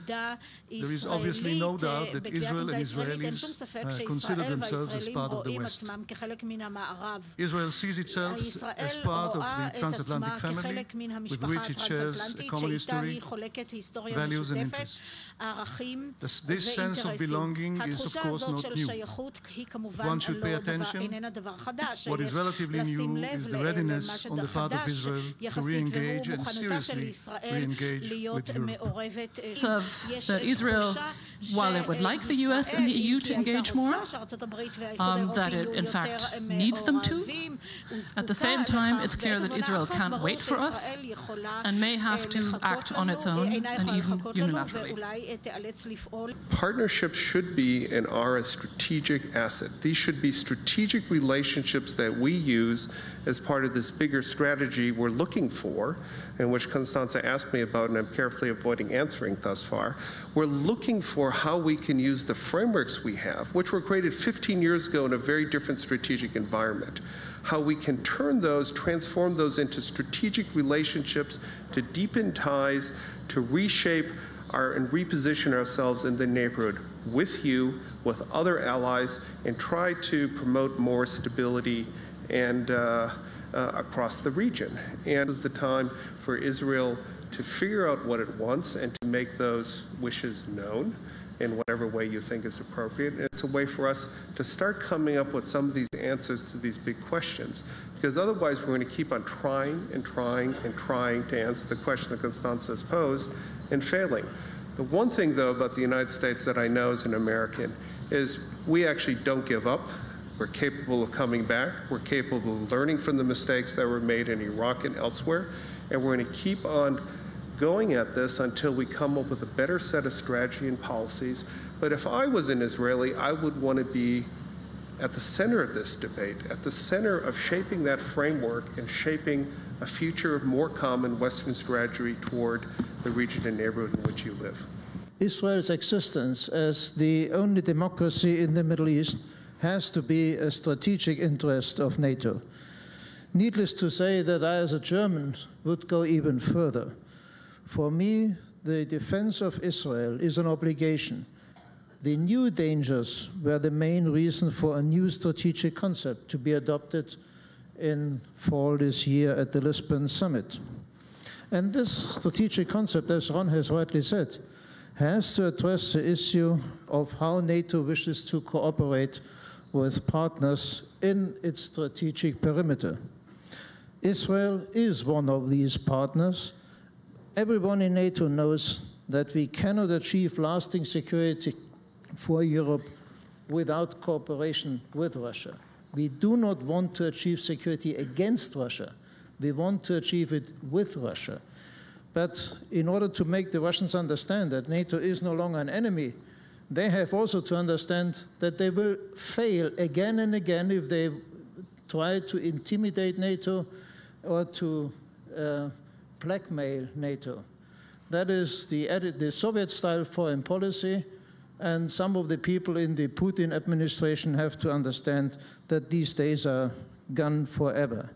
There is obviously no doubt that Israel and Israelis consider themselves as part of the West. Israel sees itself as part of the transatlantic family with which it shares a common history, values and interests. This sense of belonging is of course not new. One should pay attention. What is relatively new is the readiness on the part of Israel to re-engage and seriously re-engage with Europe. That Israel, while it would like the US and the EU to engage more, that it in fact needs them to. At the same time, it's clear that Israel can't wait for us and may have to act on its own and even unilaterally. Partnerships should be and are a strategic asset. These should be strategic relationships that we use as part of this bigger strategy we're looking for, and which Constanze asked me about, and I'm carefully avoiding answering thus far. We're looking for how we can use the frameworks we have, which were created 15 years ago in a very different strategic environment, how we can turn those, transform those into strategic relationships to deepen ties, to reshape and reposition ourselves in the neighborhood with you, with other allies, and try to promote more stability and across the region. And this is the time for Israel to figure out what it wants and to make those wishes known in whatever way you think is appropriate. And it's a way for us to start coming up with some of these answers to these big questions. Because otherwise we're going to keep on trying and trying and trying to answer the question that Constanze has posed and failing. The one thing, though, about the United States that I know as an American is we actually don't give up. We're capable of coming back. We're capable of learning from the mistakes that were made in Iraq and elsewhere. And we're going to keep on going at this until we come up with a better set of strategy and policies. But if I was an Israeli, I would want to be at the center of this debate, at the center of shaping that framework and shaping a future of more common Western strategy toward the region and neighborhood in which you live. Israel's existence as the only democracy in the Middle East has to be a strategic interest of NATO. Needless to say that I, as a German, would go even further. For me, the defense of Israel is an obligation. The new dangers were the main reason for a new strategic concept to be adopted in fall this year at the Lisbon summit. And this strategic concept, as Ron has rightly said, has to address the issue of how NATO wishes to cooperate with partners in its strategic perimeter. Israel is one of these partners. Everyone in NATO knows that we cannot achieve lasting security for Europe without cooperation with Russia. We do not want to achieve security against Russia. We want to achieve it with Russia. But in order to make the Russians understand that NATO is no longer an enemy, they have also to understand that they will fail again and again if they try to intimidate NATO or to blackmail NATO. That is the Soviet-style foreign policy, and some of the people in the Putin administration have to understand that these days are gone forever.